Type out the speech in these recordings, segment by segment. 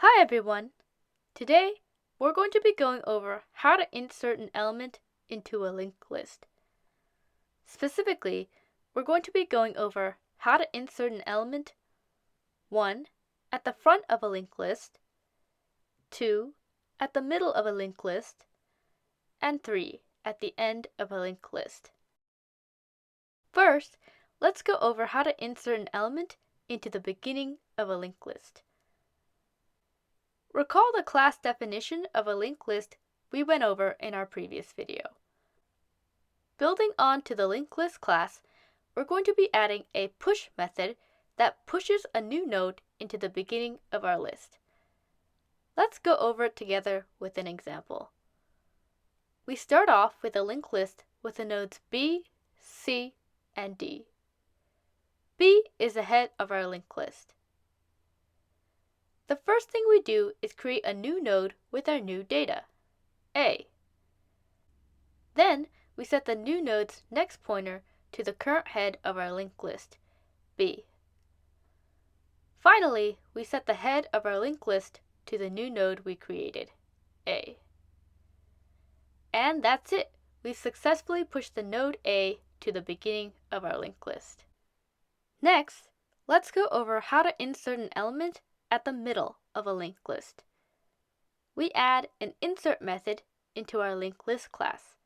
Hi everyone! Today we're going to be going over how to insert an element into a linked list. Specifically, we're going to be going over how to insert an element 1. At the front of a linked list, 2. At the middle of a linked list, and 3. At the end of a linked list. First, let's go over how to insert an element into the beginning of a linked list. Recall the class definition of a linked list we went over in our previous video. Building on to the linked list class, we're going to be adding a push method that pushes a new node into the beginning of our list. Let's go over it together with an example. We start off with a linked list with the nodes B, C, and D. B is the head of our linked list. The first thing we do is create a new node with our new data, A. Then we set the new node's next pointer to the current head of our linked list, B. Finally, we set the head of our linked list to the new node we created, A. And that's it! We've successfully pushed the node A to the beginning of our linked list. Next, let's go over how to insert an element at the middle of a linked list. We add an insert method into our linked list class.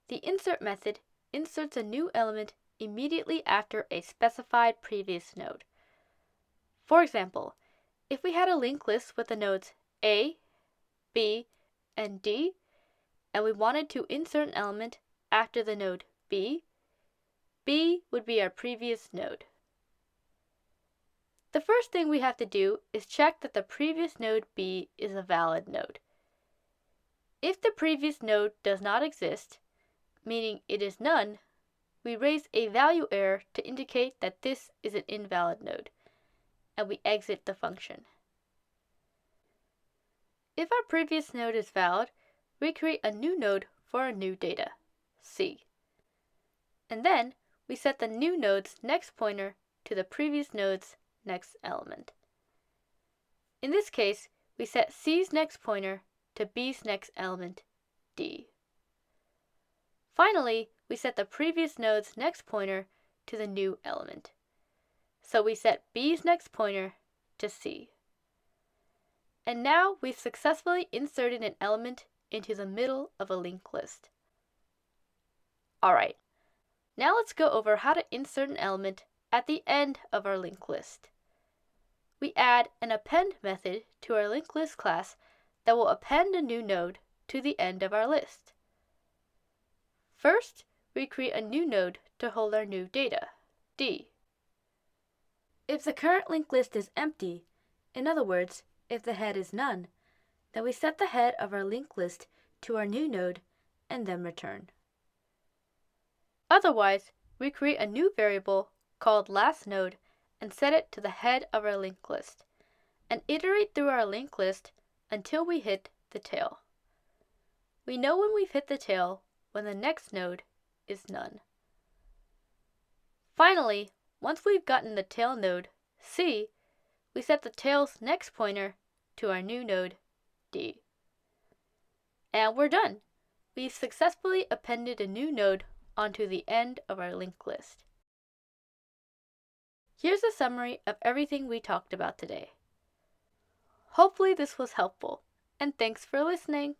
The insert method inserts a new element immediately after a specified previous node. For example, if we had a linked list with the nodes A, B, and D, and we wanted to insert an element after the node B, B would be our previous node. The first thing we have to do is check that the previous node B is a valid node. If the previous node does not exist, meaning it is none, we raise a value error to indicate that this is an invalid node, and we exit the function. If our previous node is valid, we create a new node for our new data, C. And then we set the new node's next pointer to the previous node's next element. In this case, we set C's next pointer to B's next element, D. Finally, we set the previous node's next pointer to the new element. So we set B's next pointer to C. And now we've successfully inserted an element into the middle of a linked list. Alright, now let's go over how to insert an element at the end of our linked list. We add an append method to our linked list class that will append a new node to the end of our list. First, we create a new node to hold our new data, D. If the current linked list is empty, in other words, if the head is none, then we set the head of our linked list to our new node and then return. Otherwise, we create a new variable called lastNode and set it to the head of our linked list, and iterate through our linked list until we hit the tail. We know when we've hit the tail when the next node is none. Finally, once we've gotten the tail node, C, we set the tail's next pointer to our new node, D. And we're done! We've successfully appended a new node onto the end of our linked list. Here's a summary of everything we talked about today. Hopefully this was helpful, and thanks for listening!